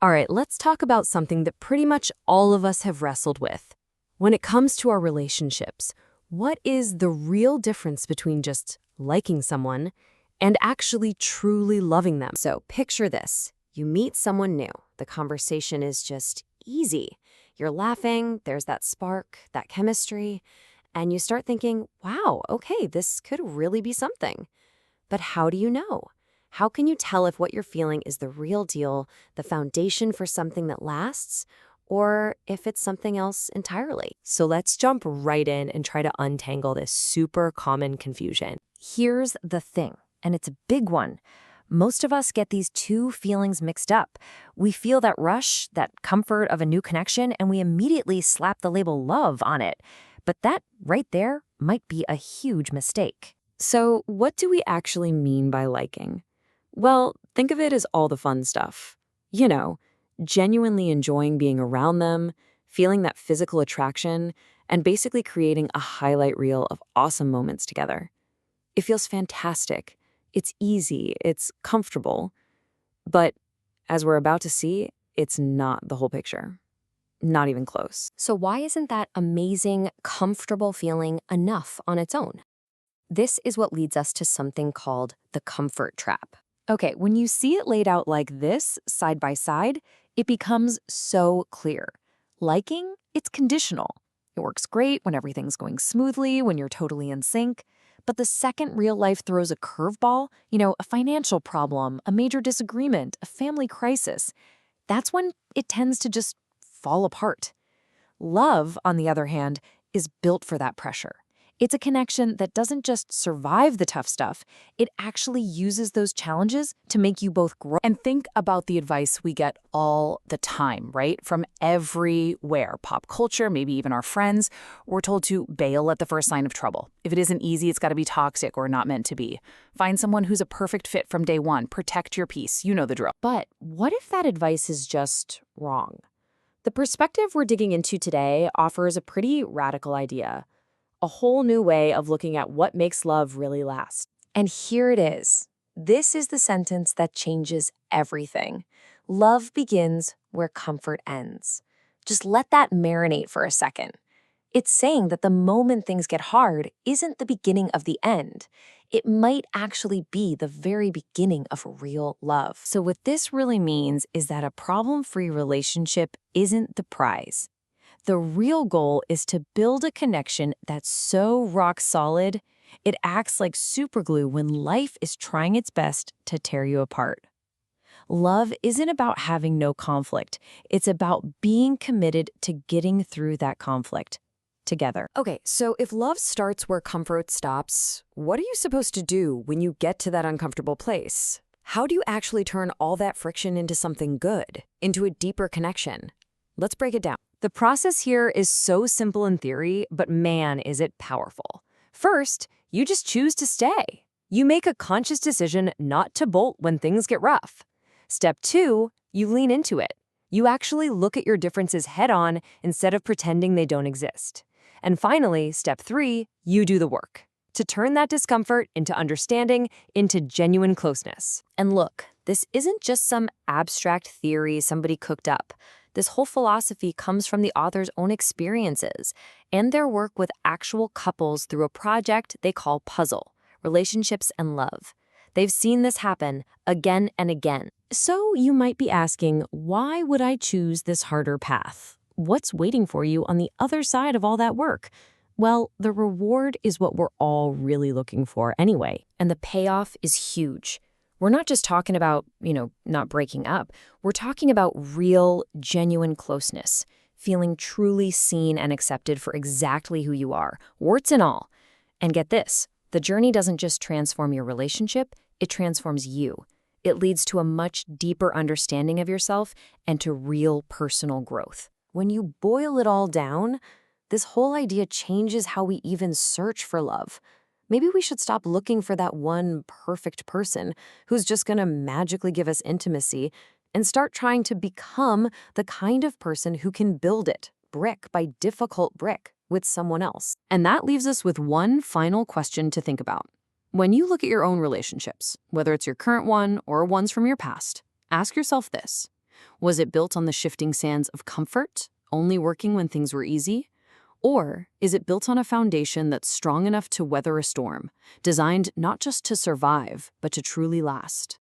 All right, let's talk about something that pretty much all of us have wrestled with. When it comes to our relationships, what is the real difference between just liking someone and actually truly loving them? So picture this. You meet someone new. The conversation is just easy. You're laughing, there's that spark, that chemistry, and you start thinking, wow, okay, this could really be something. But how do you know? How can you tell if what you're feeling is the real deal, the foundation for something that lasts, or if it's something else entirely? So let's jump right in and try to untangle this super common confusion. Here's the thing, and it's a big one. Most of us get these two feelings mixed up. We feel that rush, that comfort of a new connection, and we immediately slap the label love on it. But that right there might be a huge mistake. So what do we actually mean by liking? Well, think of it as all the fun stuff. You know, genuinely enjoying being around them, feeling that physical attraction, and basically creating a highlight reel of awesome moments together. It feels fantastic. It's easy, it's comfortable. But as we're about to see, it's not the whole picture. Not even close. So why isn't that amazing, comfortable feeling enough on its own? This is what leads us to something called the comfort trap. Okay, when you see it laid out like this, side by side, it becomes so clear. Liking, it's conditional. It works great when everything's going smoothly, when you're totally in sync. But the second real life throws a curveball, a financial problem, a major disagreement, a family crisis, that's when it tends to just fall apart. Love, on the other hand, is built for that pressure. It's a connection that doesn't just survive the tough stuff, it actually uses those challenges to make you both grow. And think about the advice we get all the time, right? From everywhere, pop culture, maybe even our friends. We're told to bail at the first sign of trouble. If it isn't easy, it's got to be toxic or not meant to be. Find someone who's a perfect fit from day one. Protect your peace. You know the drill. But what if that advice is just wrong? The perspective we're digging into today offers a pretty radical idea. A whole new way of looking at what makes love really last. And here it is. This is the sentence that changes everything. Love begins where comfort ends. Just let that marinate for a second. It's saying that the moment things get hard isn't the beginning of the end. It might actually be the very beginning of real love. So what this really means is that a problem-free relationship isn't the prize. The real goal is to build a connection that's so rock solid, it acts like superglue when life is trying its best to tear you apart. Love isn't about having no conflict. It's about being committed to getting through that conflict together. Okay, so if love starts where comfort stops, what are you supposed to do when you get to that uncomfortable place? How do you actually turn all that friction into something good, into a deeper connection? Let's break it down. The process here is so simple in theory, but man, is it powerful. First, you just choose to stay. You make a conscious decision not to bolt when things get rough. Step 2, you lean into it. You actually look at your differences head on instead of pretending they don't exist. And finally, step 3, you do the work to turn that discomfort into understanding, into genuine closeness. And look, this isn't just some abstract theory somebody cooked up. This whole philosophy comes from the author's own experiences and their work with actual couples through a project they call Puzzle, Relationships and Love. They've seen this happen again and again. So you might be asking, why would I choose this harder path? What's waiting for you on the other side of all that work? Well, the reward is what we're all really looking for anyway. And the payoff is huge. We're not just talking about, not breaking up. We're talking about real, genuine closeness, feeling truly seen and accepted for exactly who you are, warts and all. And get this, the journey doesn't just transform your relationship, it transforms you. It leads to a much deeper understanding of yourself and to real personal growth. When you boil it all down, this whole idea changes how we even search for love. Maybe we should stop looking for that one perfect person who's just going to magically give us intimacy and start trying to become the kind of person who can build it, brick by difficult brick, with someone else. And that leaves us with one final question to think about. When you look at your own relationships, whether it's your current one or ones from your past, ask yourself this. Was it built on the shifting sands of comfort, only working when things were easy? Or is it built on a foundation that's strong enough to weather a storm, designed not just to survive, but to truly last?